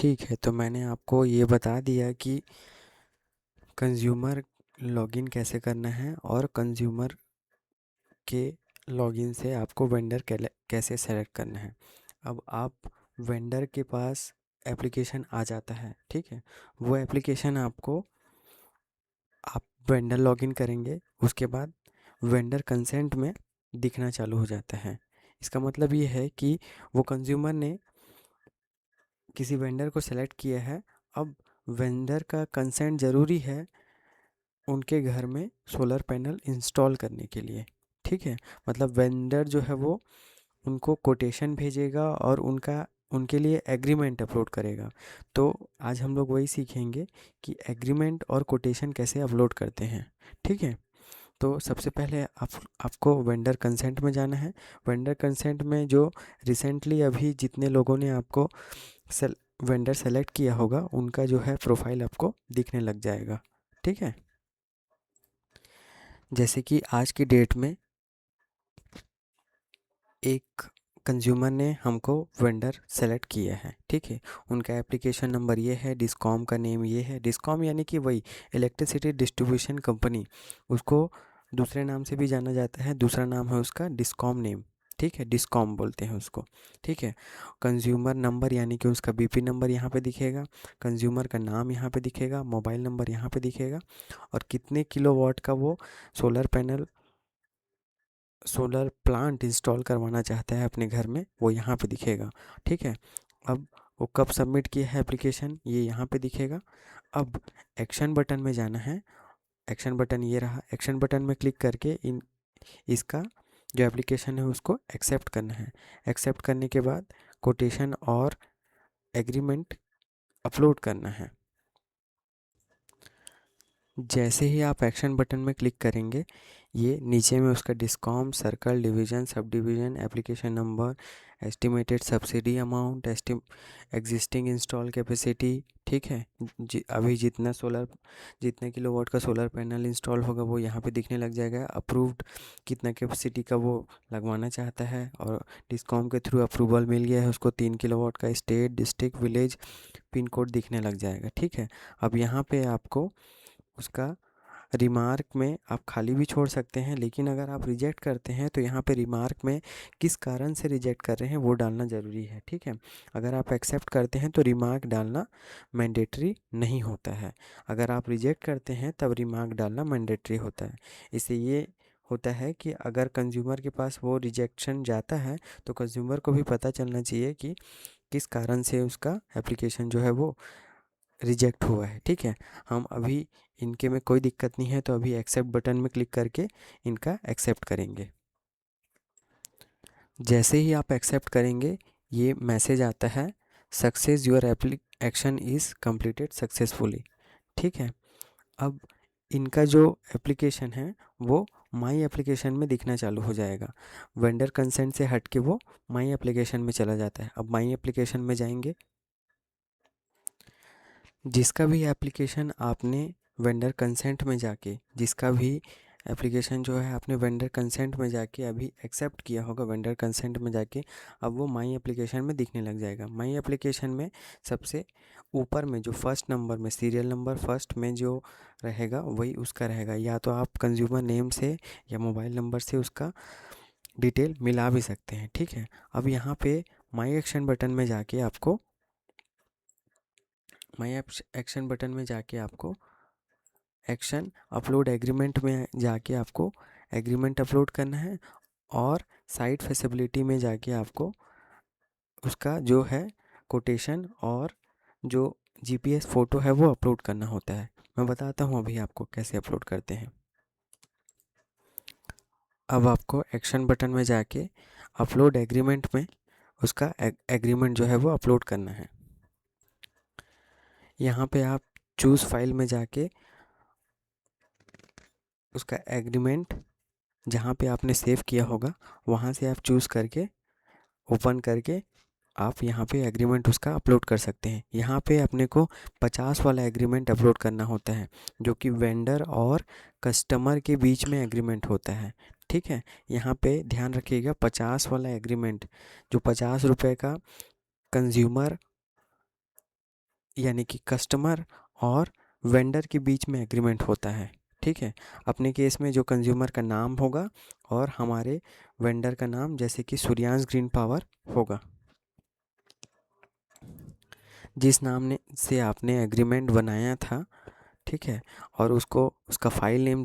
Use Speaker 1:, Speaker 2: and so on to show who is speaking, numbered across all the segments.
Speaker 1: ठीक है, तो मैंने आपको ये बता दिया कि कंज़्यूमर लॉगिन कैसे करना है और कंज़्यूमर के लॉगिन से आपको वेंडर कैसे सेलेक्ट करना है। अब आप वेंडर के पास एप्लीकेशन आ जाता है, ठीक है। वो एप्लीकेशन आपको आप वेंडर लॉगिन करेंगे, उसके बाद वेंडर कंसेंट में दिखना चालू हो जाता है। इसका मतलब ये है कि वो कंज़्यूमर ने किसी वेंडर को सेलेक्ट किया है। अब वेंडर का कंसेंट ज़रूरी है उनके घर में सोलर पैनल इंस्टॉल करने के लिए, ठीक है। मतलब वेंडर जो है वो उनको कोटेशन भेजेगा और उनके लिए एग्रीमेंट अपलोड करेगा। तो आज हम लोग वही सीखेंगे कि एग्रीमेंट और कोटेशन कैसे अपलोड करते हैं, ठीक है। तो सबसे पहले आपको वेंडर कंसेंट में जाना है। वेंडर कंसेंट में जो रिसेंटली अभी जितने लोगों ने आपको सेल वेंडर सेलेक्ट किया होगा उनका जो है प्रोफाइल आपको दिखने लग जाएगा, ठीक है। जैसे कि आज की डेट में एक कंज्यूमर ने हमको वेंडर सेलेक्ट किया है, ठीक है। उनका एप्लीकेशन नंबर ये है, डिस्कॉम का नेम ये है। डिस्कॉम यानी कि वही इलेक्ट्रिसिटी डिस्ट्रीब्यूशन कंपनी, उसको दूसरे नाम से भी जाना जाता है। दूसरा नाम है उसका डिस्कॉम नेम, ठीक है। डिस्कॉम बोलते हैं उसको, ठीक है। कंज्यूमर नंबर यानी कि उसका बीपी नंबर यहाँ पे दिखेगा। कंज्यूमर का नाम यहाँ पे दिखेगा, मोबाइल नंबर यहाँ पे दिखेगा और कितने किलोवाट का वो solar panel solar plant install करवाना चाहता है अपने घर में, वो यहाँ पे दिखेगा, ठीक है। अब वो कब सबमिट किया है एप्लीकेशन, ये यहाँ पे दिखेगा। अब एक्शन बटन में जाना है। एक्शन बटन ये रहा। एक्शन बटन में क्लिक करके इसका जो एप्लीकेशन है उसको एक्सेप्ट करना है। एक्सेप्ट करने के बाद कोटेशन और एग्रीमेंट अपलोड करना है। जैसे ही आप एक्शन बटन में क्लिक करेंगे, ये नीचे में उसका discom, circle, division, sub division, application number, estimated subsidy amount, existing install capacity, ठीक है। अभी जितने किलोवाट का सोलर पैनल इंस्टॉल होगा वो यहाँ पे दिखने लग जाएगा। अप्रूव्ड कितना कैपेसिटी का वो लगवाना चाहता है और डिस्कॉम के थ्रू अप्रूवल मिल गया है उसको 3 किलोवाट का। State, district, village, pin code दिखने लग जाएगा, ठीक है। अब यहाँ पे आपको उसका रिमार्क में आप खाली भी छोड़ सकते हैं, लेकिन अगर आप रिजेक्ट करते हैं तो यहाँ पे रिमार्क में किस कारण से रिजेक्ट कर रहे हैं वो डालना ज़रूरी है, ठीक है। अगर आप एक्सेप्ट करते हैं तो रिमार्क डालना मैंडेटरी नहीं होता है। अगर आप रिजेक्ट करते हैं तब रिमार्क डालना मैंडेटरी होता है। इससे ये होता है कि अगर कंज्यूमर के पास वो रिजेक्शन जाता है तो कंज्यूमर को भी पता चलना चाहिए कि किस कारण से उसका एप्लीकेशन जो है वो रिजेक्ट हुआ है, ठीक है। हम अभी इनके में कोई दिक्कत नहीं है तो अभी एक्सेप्ट बटन में क्लिक करके इनका एक्सेप्ट करेंगे। जैसे ही आप एक्सेप्ट करेंगे ये मैसेज आता है, success your action is completed successfully, ठीक है। अब इनका जो एप्लीकेशन है वो माई एप्लीकेशन में दिखना चालू हो जाएगा। वेंडर कंसेंट से हट के वो माई एप्लीकेशन में चला जाता है। अब माई एप्लीकेशन में जाएंगे। जिसका भी एप्लीकेशन आपने वेंडर कंसेंट में जाके जिसका भी एप्लीकेशन जो है आपने वेंडर कंसेंट में जाके अभी एक्सेप्ट किया होगा, वेंडर कंसेंट में जाके अब वो माई एप्लीकेशन में दिखने लग जाएगा। माई एप्लीकेशन में सबसे ऊपर में जो फर्स्ट नंबर में सीरियल नंबर फर्स्ट में जो रहेगा वही उसका रहेगा। या तो आप कंज्यूमर नेम से या मोबाइल नंबर से उसका डिटेल मिला भी सकते हैं, ठीक है। अब यहाँ पे माई एक्शन बटन में जाके आपको एक्शन बटन में जाके आपको एक्शन अपलोड एग्रीमेंट में जाके आपको एग्रीमेंट अपलोड करना है और साइट फैसिलिटी में जाके आपको उसका जो है कोटेशन और जो जीपीएस फ़ोटो है वो अपलोड करना होता है। मैं बताता हूँ अभी आपको कैसे अपलोड करते हैं। अब आपको एक्शन बटन में जाके अपलोड एग्रीमेंट में उसका एग्रीमेंट जो है वो अपलोड करना है। यहाँ पे आप चूज़ फाइल में जाके उसका एग्रीमेंट जहाँ पे आपने सेव किया होगा वहाँ से आप चूज़ करके ओपन करके आप यहाँ पे एग्रीमेंट उसका अपलोड कर सकते हैं। यहाँ पे अपने को 50 वाला एग्रीमेंट अपलोड करना होता है जो कि वेंडर और कस्टमर के बीच में एग्रीमेंट होता है, ठीक है। यहाँ पे ध्यान रखिएगा 50 वाला एग्रीमेंट जो 50 रुपये का कंज्यूमर यानी कि कस्टमर और वेंडर के बीच में एग्रीमेंट होता है। ठीक है, अपने केस में जो कंज्यूमर का नाम होगा और हमारे वेंडर का नाम जैसे कि सूर्यांश ग्रीन पावर होगा। जिस नाम ने से आपने एग्रीमेंट बनाया था, ठीक है, और उसको उसका फाइल नेम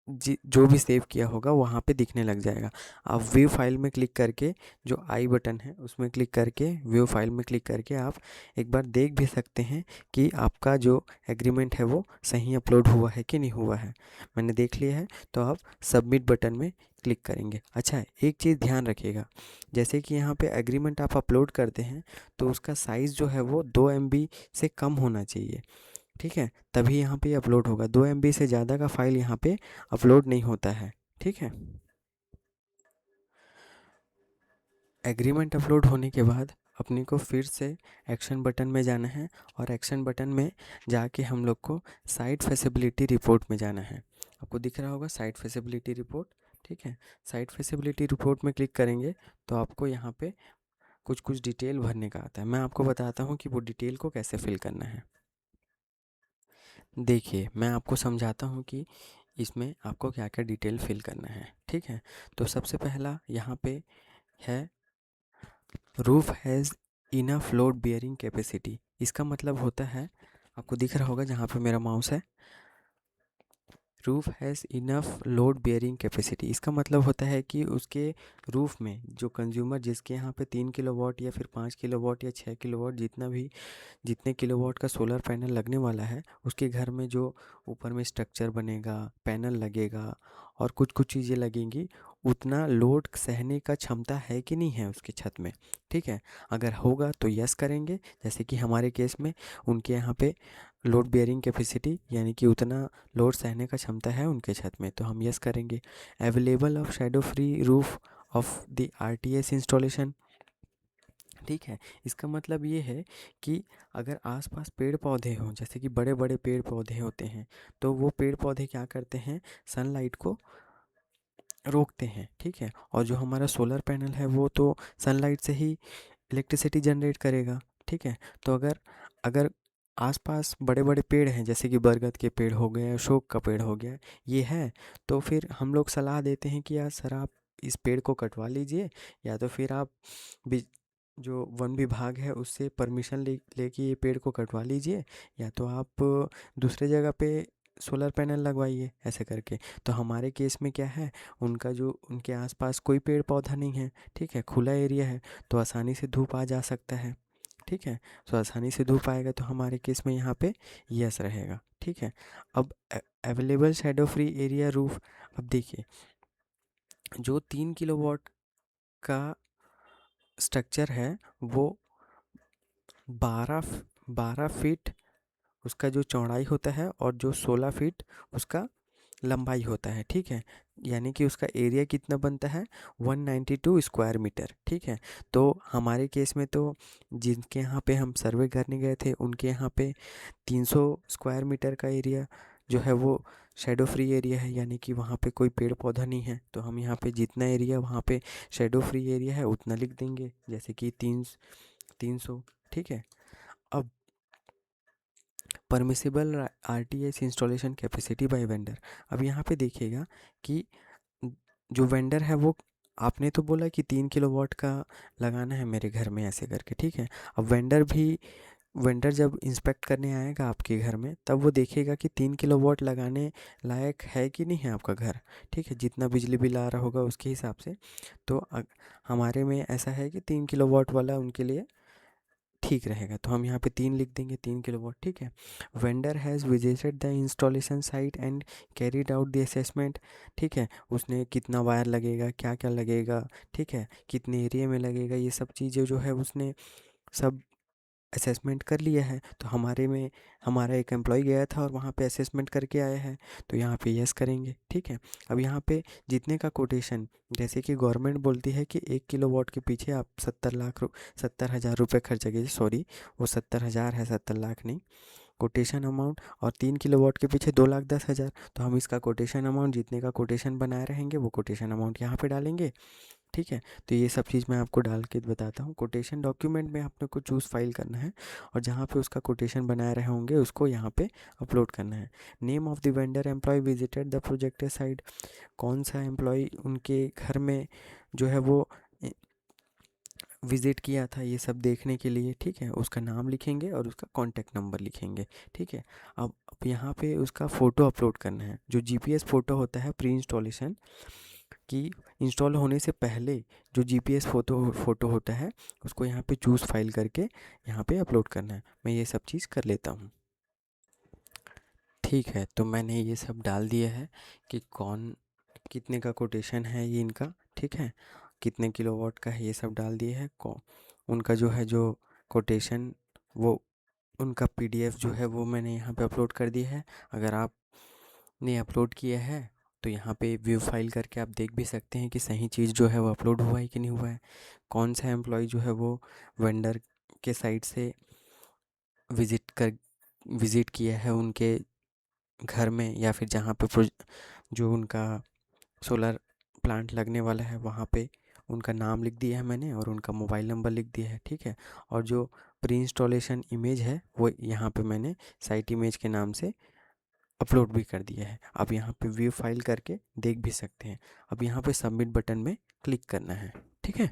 Speaker 1: जो भी सेव किया होगा वहाँ पे दिखने लग जाएगा। आप व्यू फाइल में क्लिक करके, जो आई बटन है उसमें क्लिक करके, व्यू फाइल में क्लिक करके आप एक बार देख भी सकते हैं कि आपका जो एग्रीमेंट है वो सही अपलोड हुआ है कि नहीं हुआ है। मैंने देख लिया है, तो आप सबमिट बटन में क्लिक करेंगे। अच्छा, एक चीज़ ध्यान रखिएगा, जैसे कि यहाँ पे एग्रीमेंट आप अपलोड करते हैं तो उसका साइज़ जो है वो 2 MB से कम होना चाहिए। ठीक है, तभी यहाँ पे अपलोड होगा। 2 MB से ज़्यादा का फाइल यहाँ पे अपलोड नहीं होता है। ठीक है, एग्रीमेंट अपलोड होने के बाद अपने को फिर से एक्शन बटन में जाना है और एक्शन बटन में जाके हम लोग को साइट फैसिबिलिटी रिपोर्ट में जाना है। आपको दिख रहा होगा साइट फैसिबिलिटी रिपोर्ट। ठीक है, साइट फैसिबिलिटी रिपोर्ट में क्लिक करेंगे तो आपको यहाँ पे कुछ कुछ डिटेल भरने का आता है। मैं आपको बताता हूँ कि वो डिटेल को कैसे फिल करना है। देखिए, मैं आपको समझाता हूँ कि इसमें आपको क्या क्या डिटेल फिल करना है। ठीक है, तो सबसे पहला यहाँ पे है roof has enough load bearing capacity. इसका मतलब होता है, आपको दिख रहा होगा जहाँ पे मेरा माउस है, roof has enough load bearing capacity. इसका मतलब होता है कि उसके रूफ में जो कंज्यूमर जिसके यहाँ पे 3 किलोवाट या फिर 5 किलोवाट या 6 किलोवाट जितने किलोवाट का सोलर पैनल लगने वाला है, उसके घर में जो ऊपर में स्ट्रक्चर बनेगा, पैनल लगेगा और कुछ कुछ चीज़ें लगेंगी, उतना लोड सहने का क्षमता है कि नहीं है उसकी छत में। ठीक है, अगर होगा तो यस करेंगे, जैसे कि हमारे केस में उनके यहाँ पे लोड बेयरिंग कैपेसिटी यानी कि उतना लोड सहने का क्षमता है उनके छत में, तो हम यस करेंगे। Available of shadow free roof of the RTS installation. ठीक है, इसका मतलब ये है कि अगर आसपास पेड़ पौधे हों, जैसे कि बड़े बड़े पेड़ पौधे होते हैं, तो वो पेड़ पौधे क्या करते हैं, सनलाइट को रोकते हैं। ठीक है, और जो हमारा सोलर पैनल है वो तो सनलाइट से ही इलेक्ट्रिसिटी जनरेट करेगा। ठीक है, तो अगर अगर आसपास बड़े बड़े पेड़ हैं, जैसे कि बरगद के पेड़ हो गए, अशोक का पेड़ हो गया, ये है, तो फिर हम लोग सलाह देते हैं कि यार सर आप इस पेड़ को कटवा लीजिए, या तो फिर आप जो वन विभाग है उससे परमिशन लेके ये पेड़ को कटवा लीजिए, या तो आप दूसरे जगह पे सोलर पैनल लगवाइए, ऐसे करके। तो हमारे केस में क्या है, उनका जो उनके आसपास कोई पेड़ पौधा नहीं है। ठीक है, खुला एरिया है, तो आसानी से धूप आ जा सकता है। ठीक है, तो आसानी से धूप आएगा तो हमारे केस में यहाँ पे यस रहेगा। ठीक है, अब available shadow free area roof. अब देखिए, जो 3 किलोवाट का स्ट्रक्चर है वो 12 फीट उसका जो चौड़ाई होता है और जो 16 फीट उसका लंबाई होता है। ठीक है, यानी कि उसका एरिया कितना बनता है, 192 स्क्वायर मीटर। ठीक है, तो हमारे केस में तो जिनके यहाँ पे हम सर्वे करने गए थे उनके यहाँ पे 300 स्क्वायर मीटर का एरिया जो है वो शेडो फ्री एरिया है, यानी कि वहाँ पे कोई पेड़ पौधा नहीं है। तो हम यहाँ पे जितना एरिया वहाँ पे शेडो फ्री एरिया है उतना लिख देंगे, जैसे कि 300। ठीक है, अब permissible RTS installation capacity by vendor. अब यहाँ पे देखिएगा कि जो वेंडर है वो, आपने तो बोला कि 3 किलोवाट का लगाना है मेरे घर में, ऐसे करके। ठीक है, अब वेंडर जब इंस्पेक्ट करने आएगा आपके घर में, तब वो देखेगा कि 3 किलोवाट लगाने लायक है कि नहीं है आपका घर। ठीक है, जितना बिजली बिल आ रहा होगा उसके हिसाब से। तो हमारे में ऐसा है कि 3 किलोवाट वाला उनके लिए ठीक रहेगा, तो हम यहाँ पे 3 लिख देंगे, 3 किलोवाट। ठीक है, vendor has visited the installation site and carried out the assessment. ठीक है, उसने कितना वायर लगेगा, क्या क्या लगेगा, ठीक है, कितने एरिया में लगेगा, ये सब चीज़ें जो है उसने सब असेसमेंट कर लिया है। तो हमारा एक एम्प्लॉय गया था और वहाँ पे असेसमेंट करके आया है, तो यहाँ पे यस करेंगे। ठीक है, अब यहाँ पे जितने का कोटेशन, जैसे कि गवर्नमेंट बोलती है कि 1 किलोवाट के पीछे आप 70,000 रुपये खर्च कीजिए, सॉरी वो 70,000 है, 70 लाख नहीं। कोटेशन अमाउंट, और 3 किलोवाट के पीछे 2,10,000। तो हम इसका कोटेशन अमाउंट, जितने का कोटेशन बनाए रहेंगे वो कोटेशन अमाउंट यहाँ पे डालेंगे। ठीक है। तो ये सब चीज़ मैं आपको डाल के बताता हूँ। कोटेशन डॉक्यूमेंट में आपने को चूज़ फाइल करना है और जहाँ पे उसका कोटेशन बनाए रहे होंगे उसको यहाँ पे अपलोड करना है। Name of the vendor employ visited the projected site, कौन सा एम्प्लॉय उनके घर में जो है वो विज़िट किया था ये सब देखने के लिए, ठीक है। उसका नाम लिखेंगे और उसका कॉन्टैक्ट नंबर लिखेंगे, ठीक है। अब यहाँ पे उसका फ़ोटो अपलोड करना है। जो जीपीएस फ़ोटो होता है प्री इंस्टॉलेशन की इंस्टॉल होने से पहले जो जीपीएस फ़ोटो होता है उसको यहाँ पे चूज़ फाइल करके यहाँ पे अपलोड करना है। मैं ये सब चीज़ कर लेता हूँ। ठीक है, तो मैंने ये सब डाल दिया है कि कौन कितने का कोटेशन है ये इनका, ठीक है। कितने किलोवाट का है ये सब डाल दिए है। उनका जो है जो कोटेशन वो उनका पीडीएफ जो है वो मैंने यहाँ पे अपलोड कर दिया है। अगर आपने अपलोड किया है तो यहाँ पे व्यू फाइल करके आप देख भी सकते हैं कि सही चीज़ जो है वो अपलोड हुआ है कि नहीं हुआ है। कौन सा एम्प्लॉय जो है वो वेंडर के साइट से विज़िट किया है उनके घर में, या फिर जहाँ पे जो उनका सोलर प्लांट लगने वाला है वहाँ पे उनका नाम लिख दिया है मैंने और उनका मोबाइल नंबर लिख दिया है, ठीक है। और जो प्री इंस्टॉलेशन इमेज है वो यहाँ पे मैंने साइट इमेज के नाम से अपलोड भी कर दिया है। आप यहाँ पे व्यू फाइल करके देख भी सकते हैं। अब यहाँ पे सबमिट बटन में क्लिक करना है, ठीक है।